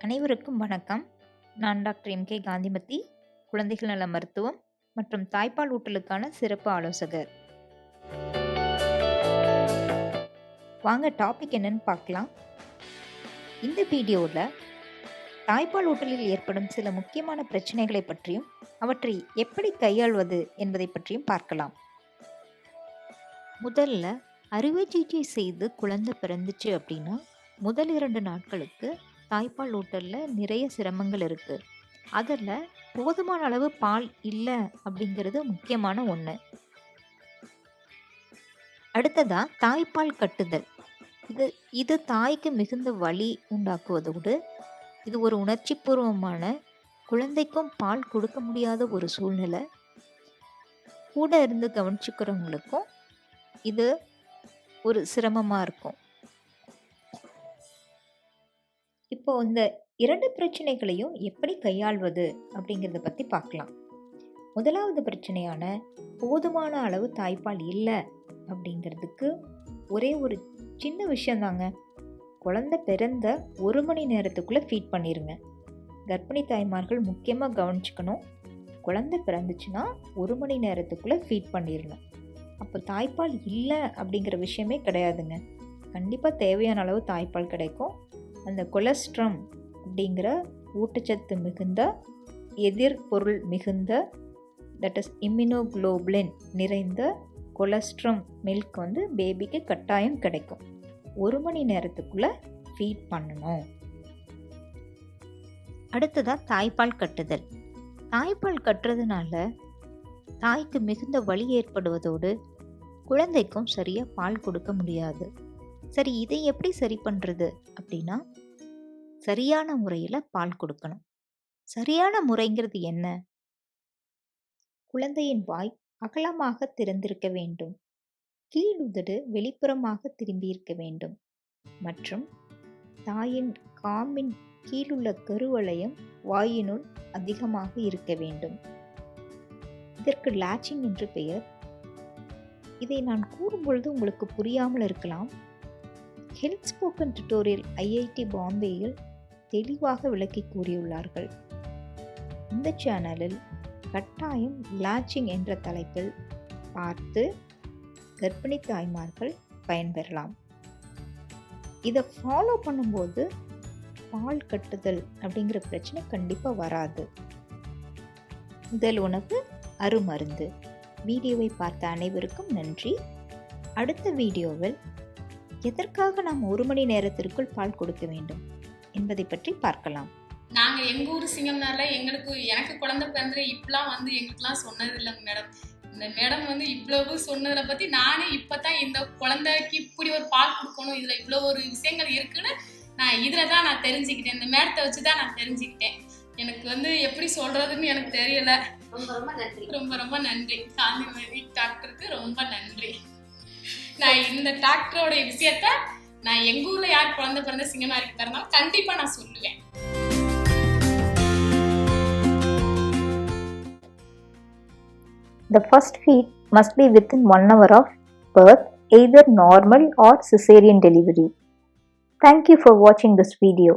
அனைவருக்கும் வணக்கம். நான் டாக்டர் எம்.கே. காந்திமதி, குழந்தைகள் நல மருத்துவம் மற்றும் தாய்ப்பால் ஊட்டலுக்கான சிறப்பு ஆலோசகர். வாங்க டாபிக் என்னன்னு பார்க்கலாம். இந்த வீடியோவில் தாய்ப்பால் ஊட்டலில் ஏற்படும் சில முக்கியமான பிரச்சனைகளை பற்றியும் அவற்றை எப்படி கையாள்வது என்பதை பற்றியும் பார்க்கலாம். முதல்ல அறுவை சிகிச்சை செய்து குழந்தை பிறந்துச்சு அப்படின்னா முதல் 2 நாட்களுக்கு தாய்ப்பால் ஊட்டலில் நிறைய சிரமங்கள் இருக்குது. அதில் போதுமான அளவு பால் இல்லை அப்படிங்கிறது முக்கியமான ஒன்று. அடுத்ததாக தாய்ப்பால் கட்டுதல். இது தாய்க்கு மிகுந்த வலி உண்டாக்குவதோடு இது ஒரு உணர்ச்சிபூர்வமான, குழந்தைக்கும் பால் கொடுக்க முடியாத ஒரு சூழ்நிலை. கூட இருந்து கவனிச்சுக்கிறவங்களுக்கும் இது ஒரு சிரமமாக இருக்கும். இப்போ இந்த 2 பிரச்சனைகளையும் எப்படி கையாள்வது அப்படிங்கிறத பற்றி பார்க்கலாம். முதலாவது பிரச்சனையான போதுமான அளவு தாய்ப்பால் இல்லை அப்படிங்கிறதுக்கு ஒரே ஒரு சின்ன விஷயந்தாங்க. குழந்தை பிறந்த 1 மணி நேரத்துக்குள்ளே ஃபீட் பண்ணிடுங்க. கர்ப்பிணி தாய்மார்கள் முக்கியமாக கவனிச்சுக்கணும். குழந்தை பிறந்துச்சுன்னா 1 மணி நேரத்துக்குள்ளே ஃபீட் பண்ணிடணும். அப்போ தாய்ப்பால் இல்லை அப்படிங்கிற விஷயமே கிடையாதுங்க. கண்டிப்பாக தேவையான அளவு தாய்ப்பால் கிடைக்கும். அந்த கொலஸ்ட்ரம் அப்படிங்கிற ஊட்டச்சத்து மிகுந்த, எதிர்பொருள் மிகுந்த, தட் இஸ் இம்யூனோகுளோபுலின் நிறைந்த கொலஸ்ட்ரம் மில்க் பேபிக்கு கட்டாயம் கிடைக்கும். 1 மணி நேரத்துக்குள்ளே ஃபீட் பண்ணணும். அடுத்ததாக தாய்ப்பால் கட்டுதல். தாய்ப்பால் கட்டுறதுனால தாய்க்கு மிகுந்த வலி ஏற்படுவதோடு குழந்தைக்கும் சரியாக பால் கொடுக்க முடியாது. சரி, இதை எப்படி சரி பண்ணுறது அப்படின்னா, சரியான முறையில் பால் கொடுக்கணும். சரியான முறைங்கிறது என்ன? குழந்தையின் வாய் அகலமாக திறந்திருக்க வேண்டும். கீழுதடு வெளிப்புறமாக திரும்பியிருக்க வேண்டும். மற்றும் தாயின் காம்பின் கீழுள்ள கருவளையம் வாயினுள் அதிகமாக இருக்க வேண்டும். இதற்கு லாச்சிங் என்று பெயர். இதை நான் கூறும்பொழுது உங்களுக்கு புரியாமல் இருக்கலாம். ஹெல்த் ஸ்போக்கன் டியூட்டோரியல் ஐஐடி பாம்பேயில் தெளிவாக விளக்கி கூறியுள்ளார்கள். இந்த சேனலில் கட்டாயம் லாச்சிங் என்ற தலைப்பில் பார்த்து கர்ப்பிணி தாய்மார்கள் பயன்பெறலாம். இதை ஃபாலோ பண்ணும்போது பால் கட்டுதல் அப்படிங்கிற பிரச்சனை கண்டிப்பாக வராது. முதல் உணவு அருமருந்து. வீடியோவை பார்த்த அனைவருக்கும் நன்றி. அடுத்த வீடியோவில் எதற்காக நாம் 1 மணி நேரத்திற்குள் பால் கொடுக்க வேண்டும் என்பதை பற்றி பார்க்கலாம். நாங்கள் எங்கள் ஊர் சிங்கம்னால எனக்கு குழந்தை பிறந்த இப்பெல்லாம் எங்களுக்குலாம் சொன்னது இல்லைங்க மேடம். இந்த மேடம் இவ்வளவு சொன்னதை பற்றி நானே இப்போ தான் இந்த குழந்தைக்கு இப்படி ஒரு பால் கொடுக்கணும், இதில் இவ்வளோ ஒரு விஷயங்கள் இருக்குன்னு இதில் தான் நான் தெரிஞ்சுக்கிட்டேன். இந்த மேடத்தை வச்சு தான் நான் தெரிஞ்சுக்கிட்டேன். எனக்கு எப்படி சொல்கிறதுன்னு எனக்கு தெரியலை. ரொம்ப ரொம்ப நன்றி. காந்திமதி டாக்டருக்கு ரொம்ப நன்றி. நான் இந்த டாக்டரோட விஷயத்த நான் எங்க ஊர்ல யார் குழந்தை பிறந்த சிங்கமாரிக்கு பிறந்தாலும் கண்டிப்பா நான் சொல்லுவேன். The first feed must be within 1 hour of birth, either normal or cesarean delivery. Thank you for watching this video.